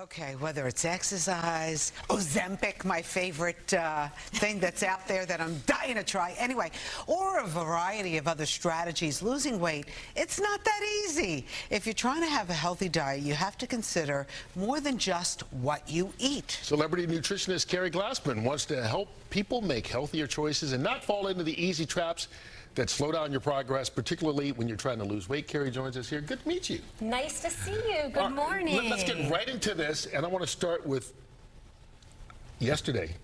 Okay, whether it's exercise, Ozempic, my favorite thing that's out there that I'm dying to try. Anyway, or a variety of other strategies, losing weight, it's not that easy. If you're trying to have a healthy diet, you have to consider more than just what you eat. Celebrity nutritionist Keri Glassman wants to help people make healthier choices and not fall into the easy traps that slow down your progress, particularly when you're trying to lose weight. Keri joins us here. Good to meet you. Nice to see you. Good morning. Let's get right into this, and I want to start with yesterday.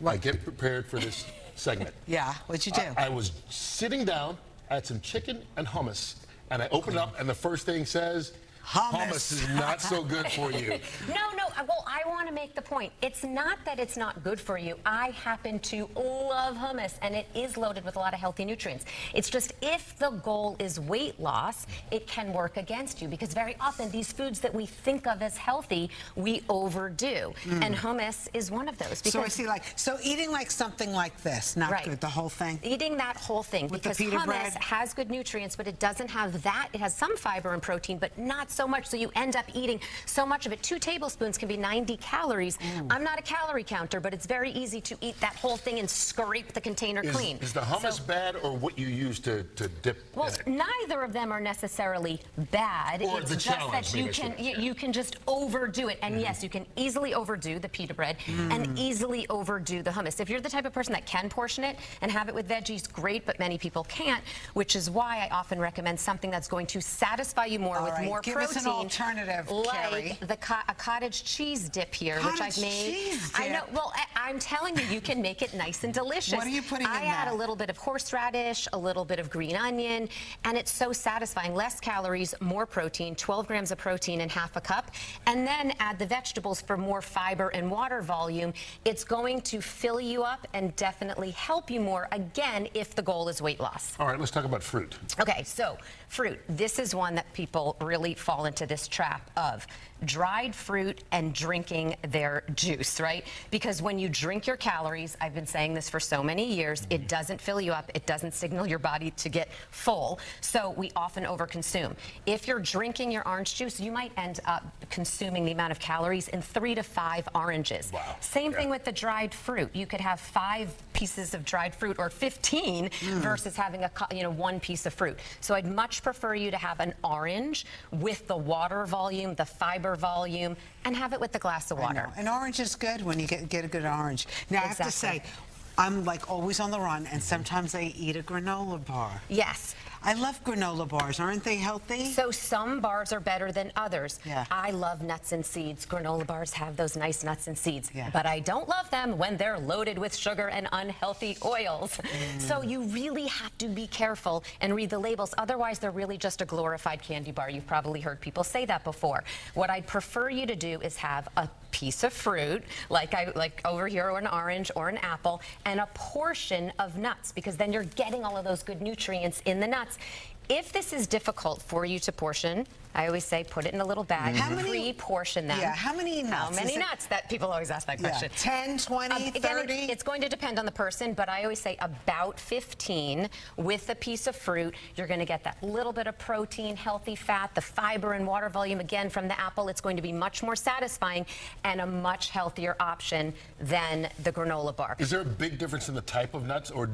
I get prepared for this segment. Yeah, what'd you do? I was sitting down, I had some chicken and hummus, and I opened up, and the first thing says, hummus is not so good for you. No, well, I want to make the point. It's not that it's not good for you. I happen to love hummus, and it is loaded with a lot of healthy nutrients. It's just if the goal is weight loss, it can work against you, because very often these foods that we think of as healthy, we overdo. And hummus is one of those. So I see, so eating like something like this, not good, the whole thing? Eating that whole thing, with because the pita hummus bread has good nutrients, but it doesn't have that. It has some fiber and protein, but not so much, so you end up eating so much of it. 2 tablespoons can be 90 calories. I'm not a calorie counter, but it's very easy to eat that whole thing and scrape the container clean. Is the hummus bad, or what you use to dip well, in it? Neither of them are necessarily bad. Or it's the just challenge, that you can just overdo it. And yes, you can easily overdo the pita bread and easily overdo the hummus. If you're the type of person that can portion it and have it with veggies, great, but many people can't, which is why I often recommend something that's going to satisfy you more with more Give protein. us an alternative, Keri. Like a cottage cheese dip here, which I've made. Cheese dip. I know. Well, I'm telling you, you can make it nice and delicious. What are you putting in I that? add a little bit of horseradish, a little bit of green onion, and it's so satisfying. Less calories, more protein, 12 grams of protein in half a cup, and then add the vegetables for more fiber and water volume. It's going to fill you up and definitely help you more, again, if the goal is weight loss. All right, let's talk about fruit. Okay, so fruit. This is one that people really fall into this trap of dried fruit and drinking their juice, right? Because when you drink your calories, I've been saying this for so many years, it doesn't fill you up, it doesn't signal your body to get full, so we often overconsume. If you're drinking your orange juice, you might end up consuming the amount of calories in 3 to 5 oranges. Wow. Same thing with the dried fruit. You could have 5 pieces of dried fruit or 15 versus having a 1 piece of fruit. So I'd much prefer you to have an orange with the water volume, the fiber volume, and have it with the glass of water. An orange is good when you get a good orange. Now, I have to say, I'm like always on the run, and sometimes I eat a granola bar. Yes. I love granola bars. Aren't they healthy? So some bars are better than others. Yeah. I love nuts and seeds. Granola bars have those nice nuts and seeds. Yeah. But I don't love them when they're loaded with sugar and unhealthy oils. So you really have to be careful and read the labels. Otherwise, they're really just a glorified candy bar. You've probably heard people say that before. What I'd prefer you to do is have a piece of fruit, like over here, or an orange or an apple, and a portion of nuts, because then you're getting all of those good nutrients in the nuts. If this is difficult for you to portion, I always say put it in a little bag, pre-portion them. Yeah, how many nuts? How many nuts? That people always ask that question. 10, 20, 30? Again, it's going to depend on the person, but I always say about 15 with a piece of fruit. You're going to get that little bit of protein, healthy fat, the fiber and water volume, again, from the apple. It's going to be much more satisfying and a much healthier option than the granola bar. Is there a big difference in the type of nuts, or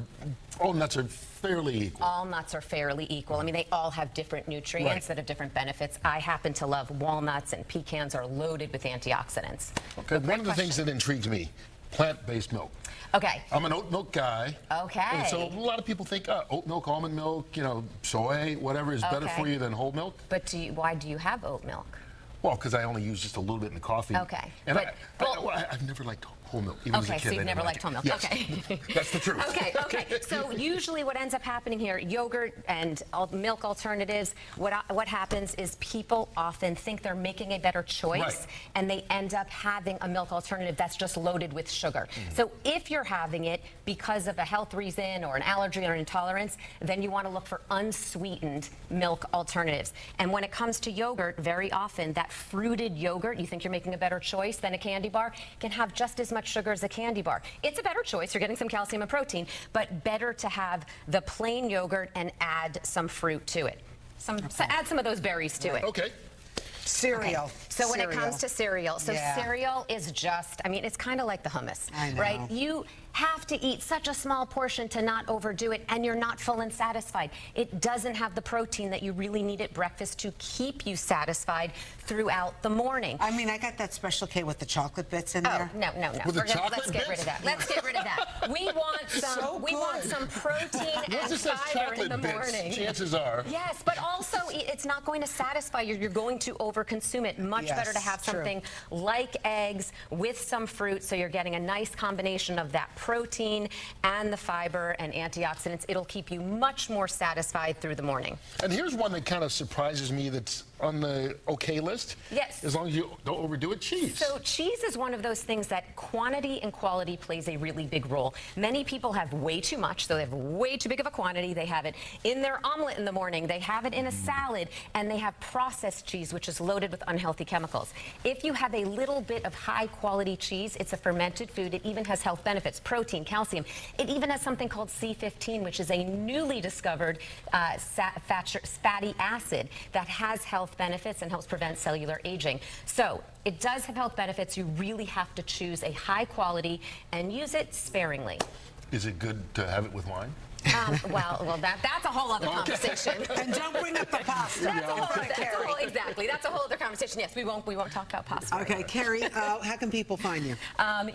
all nuts are fairly equal? All nuts are fairly equal. I mean, they all have different nutrients that have different benefits. I happen to love walnuts, and pecans are loaded with antioxidants. Okay, one of the things that intrigues me, plant-based milk. Okay. I'm an oat milk guy. Okay. And so a lot of people think oat milk, almond milk, soy, whatever is better for you than whole milk. But why do you have oat milk? Well, because I only use just a little bit in the coffee. Okay. And I've never liked whole milk, even as a kid. So you've never liked whole milk. Yes. Okay. That's the truth. Okay. So usually what ends up happening here, yogurt and milk alternatives, what happens is people often think they're making a better choice, and they end up having a milk alternative that's just loaded with sugar. So if you're having it because of a health reason or an allergy or an intolerance, then you want to look for unsweetened milk alternatives. And when it comes to yogurt, very often that fruited yogurt, you think you're making a better choice than a candy bar, can have just as much sugar as a candy bar. It's a better choice. You're getting some calcium and protein, but better to have the plain yogurt and add some fruit to it. Add some of those berries to it. Okay. Cereal. Okay. So when it Cereal. comes to cereal, cereal is just, I mean, it's kind of like the hummus, I know. right? You have to eat such a small portion to not overdo it, and you're not full and satisfied. It doesn't have the protein that you really need at breakfast to keep you satisfied throughout the morning. I mean, I got that Special K with the chocolate bits in there. No. With the Let's get rid of that. Let's get rid of that. We want some. So we want good. some protein Once and it says fiber in chocolate the bits, morning. chances are. Yes, but also it's not going to satisfy you. You're going to overconsume it. Much Yes, better to have true. something like eggs with some fruit, so you're getting a nice combination of that protein and the fiber and antioxidants. It'll keep you much more satisfied through the morning. And here's one that kind of surprises me that's on the okay list. Yes. As long as you don't overdo it, cheese. So cheese is one of those things that quantity and quality plays a really big role. Many people have way too much, so they have way too big of a quantity. They have it in their omelet in the morning, they have it in a salad, and they have processed cheese, which is loaded with unhealthy chemicals. If you have a little bit of high quality cheese, it's a fermented food. It even has health benefits, protein, calcium. It even has something called C15, which is a newly discovered fatty acid that has health benefits and helps prevent cellular aging. So it does have health benefits. You really have to choose a high quality and use it sparingly. Is it good to have it with wine? Well, that's a whole other conversation. And don't bring up the pasta. Exactly. That's a whole other conversation. Yes, we won't talk about pasta. Okay, Keri, how can people find you?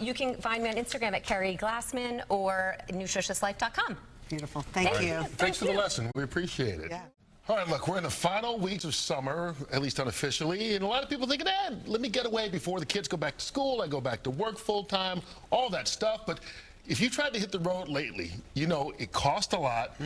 You can find me on Instagram at Keri Glassman or nutritiouslife.com. Beautiful. Thank you. Thanks for the lesson. We appreciate it. Yeah. All right, look, we're in the final weeks of summer, at least unofficially, and a lot of people thinking, let me get away before the kids go back to school, I go back to work full time, all that stuff. But if you tried to hit the road lately, you know it costs a lot.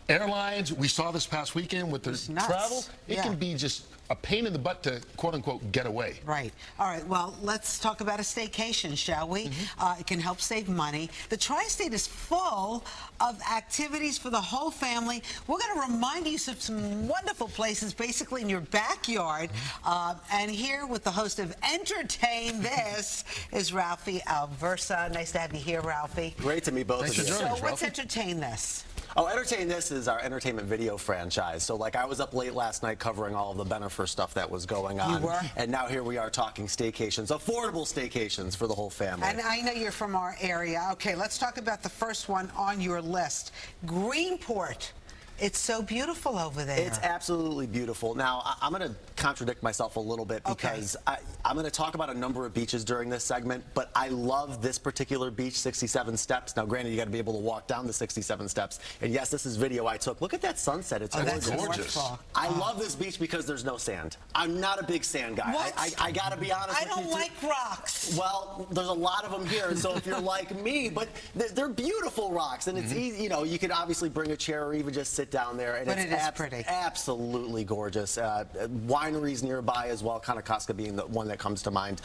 Airlines, we saw this past weekend with the travel, it can be just a pain in the butt to, quote unquote, get away. Right. All right. Well, let's talk about a staycation, shall we? It can help save money. The Tri-State is full of activities for the whole family. We're going to remind you of some wonderful places, basically in your backyard. And here with the host of Entertain This is Ralphie Aversa. Nice to have you here, Ralphie. Great to meet both Thanks of you. for joining So us, what's Ralphie. Entertain This? Oh, Entertain This is our entertainment video franchise. So, like, I was up late last night covering all of the Menefee stuff that was going on. You were? And now here we are talking staycations, affordable staycations for the whole family. And I know you're from our area. Okay, let's talk about the first one on your list, Greenport. It's so beautiful over there. It's absolutely beautiful. Now, I'm going to contradict myself a little bit because I'm going to talk about a number of beaches during this segment, but I love this particular beach, 67 Steps. Now, granted, you got to be able to walk down the 67 steps. And yes, this is video I took. Look at that sunset. It's that's gorgeous. wonderful. I love this beach because there's no sand. I'm not a big sand guy. What? I got to be honest I with you. don't like rocks. Well, there's a lot of them here, so if you're like me, but they're beautiful rocks, and it's easy. You know, you could obviously bring a chair or even just sit down there, and But it's it is pretty. absolutely gorgeous. Wineries nearby as well, Kanakaska being the one that comes to mind,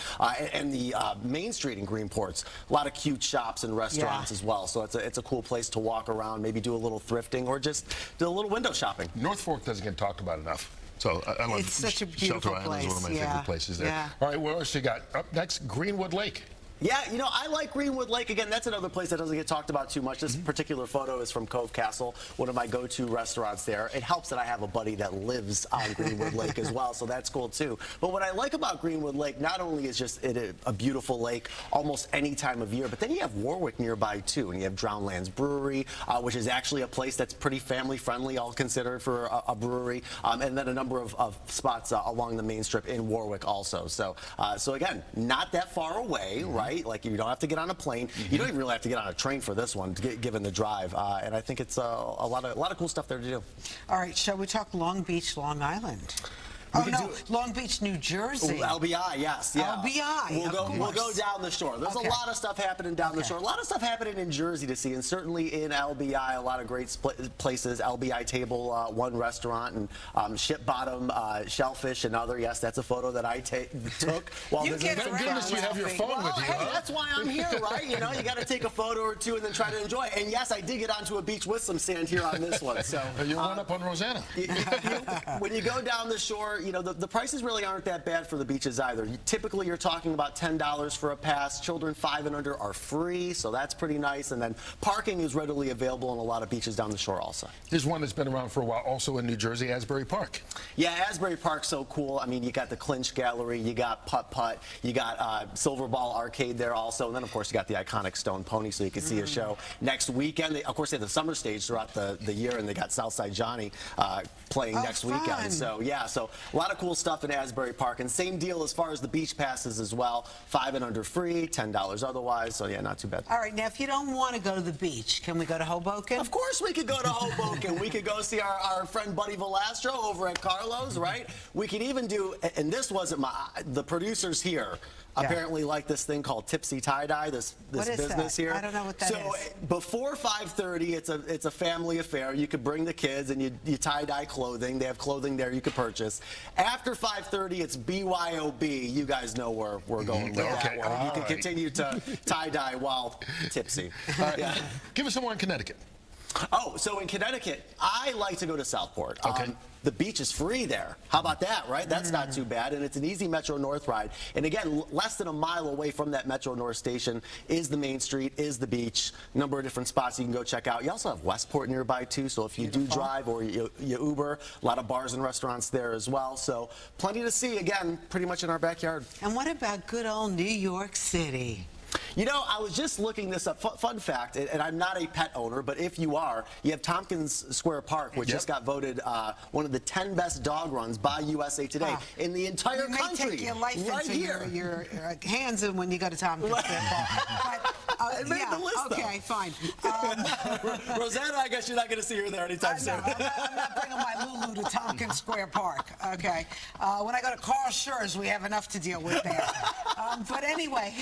and the Main Street in Greenport's a lot of cute shops and restaurants as well. So it's a cool place to walk around, maybe do a little thrifting or just do a little window shopping. North Fork doesn't get talked about enough. So I love It's such a beautiful Shelter Island is one of my place. favorite places there. Yeah. All right, what else you got? Up next, Greenwood Lake. Yeah, you know, I like Greenwood Lake. Again, that's another place that doesn't get talked about too much. This particular photo is from Cove Castle, one of my go-to restaurants there. It helps that I have a buddy that lives on Greenwood Lake as well, so that's cool too. But what I like about Greenwood Lake, not only is just it a beautiful lake almost any time of year, but then you have Warwick nearby too, and you have Drownlands Brewery, which is actually a place that's pretty family-friendly, all considered for a brewery, and then a number of spots along the main strip in Warwick also. So, so again, not that far away, right? Like, you don't have to get on a plane. You don't even really have to get on a train for this one, given the drive. And I think it's a lot of cool stuff there to do. All right, shall we talk Long Beach, Long Island? Oh, no, Long Beach, New Jersey. LBI, yes. Yeah. LBI, We'll go down the shore. There's a lot of stuff happening down the shore. A lot of stuff happening in Jersey to see, and certainly in LBI, a lot of great places. LBI Table, one restaurant, and Ship Bottom, Shellfish, another. Yes, that's a photo that I took while You visiting. get Thank goodness you have your phone Well, with you, hey, huh? that's why I'm here, right? You know, you got to take a photo or two and then try to enjoy it. And yes, I did get onto a beach with some sand here on this one. So You'll run up on Rosanna. when you go down the shore, you know, the prices really aren't that bad for the beaches either. Typically, you're talking about $10 for a pass. Children 5 and under are free, so that's pretty nice. And then parking is readily available on a lot of beaches down the shore also. There's one that's been around for a while, also in New Jersey, Asbury Park. Yeah, Asbury Park's so cool. I mean, you got the Clinch Gallery, you got Putt Putt, you got Silver Ball Arcade there also, and then of course you got the iconic Stone Pony, so you can see a show next weekend. Of course, they have the summer stage throughout the year, and they got Southside Johnny playing next weekend. So yeah, so a lot of cool stuff in Asbury Park, and same deal as far as the beach passes as well. 5 and under free, $10 otherwise. So yeah, not too bad. All right, now if you don't want to go to the beach, can we go to Hoboken? Of course we could go to Hoboken. We could go see our friend Buddy Velastro over at Carlo's, right? We could even do, and this wasn't the producers here apparently like this thing called Tipsy Tie-Dye, this business here. I don't know what that is. So before 5:30, it's a family affair. You could bring the kids and you tie-dye clothing. They have clothing there you could purchase. After 5:30, it's BYOB. You guys know where we're going with that one. You can continue to tie-dye while tipsy. Yeah. Give us some more in Connecticut. Oh, so in Connecticut, I like to go to Southport. Okay. The beach is free there. How about that, right? That's not too bad, and it's an easy Metro North ride. And again, less than a mile away from that Metro North station is the main street, is the beach. Number of different spots you can go check out. You also have Westport nearby too, so if you do drive or you Uber, a lot of bars and restaurants there as well. So plenty to see, again, pretty much in our backyard. And what about good old New York City? You know, I was just looking this up. Fun fact, and I'm not a pet owner, but if you are, you have Tompkins Square Park, which just got voted one of the 10 best dog runs by USA Today in the entire country. You may take your life right into here. your hands in when you go to Tompkins Square Park. I made the list, okay, fine. Rosanna, I guess you're not going to see her there anytime soon. I'm not bringing my Lulu to Tompkins Square Park, okay? When I go to Carl Schurz, we have enough to deal with there. But anyway,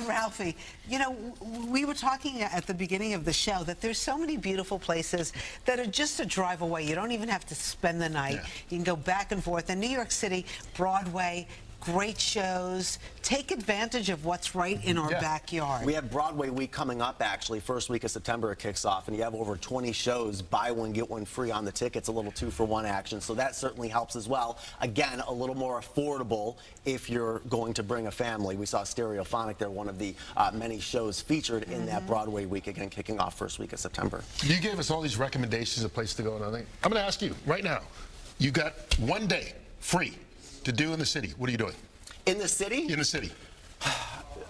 Ralphie, you know, we were talking at the beginning of the show that there's so many beautiful places that are just a drive away. You don't even have to spend the night. You can go back and forth. In New York City, Broadway, great shows. Take advantage of what's right in our backyard. We have Broadway week coming up, actually. First week of September it kicks off, and you have over 20 shows. Buy one, get one free on the tickets. A little 2-for-1 action, so that certainly helps as well. Again, a little more affordable if you're going to bring a family. We saw Stereophonic there, one of the many shows featured in that Broadway week, again, kicking off first week of September. You gave us all these recommendations of places to go, and I'm going to ask you right now. You got one day free to do in the city. What are you doing? In the city? In the city.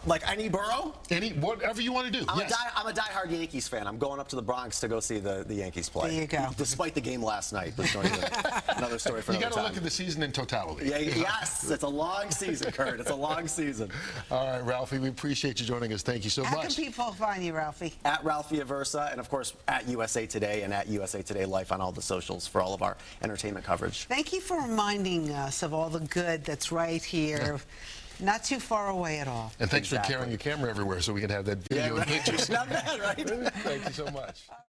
Like any borough? Whatever you want to do. I'm a diehard Yankees fan. I'm going up to the Bronx to go see the Yankees play. There you go. Despite the game last night. But another story for another time. You got to look at the season in totality. Yeah, yes, it's a long season, Curt. It's a long season. All right, Ralphie, we appreciate you joining us. Thank you so much. How can people find you, Ralphie? At Ralphie Aversa, and of course at USA Today and at USA Today Life on all the socials for all of our entertainment coverage. Thank you for reminding us of all the good that's right here. Not too far away at all. And thanks for carrying your camera everywhere so we can have that video and pictures. Not bad, right? Thank you so much.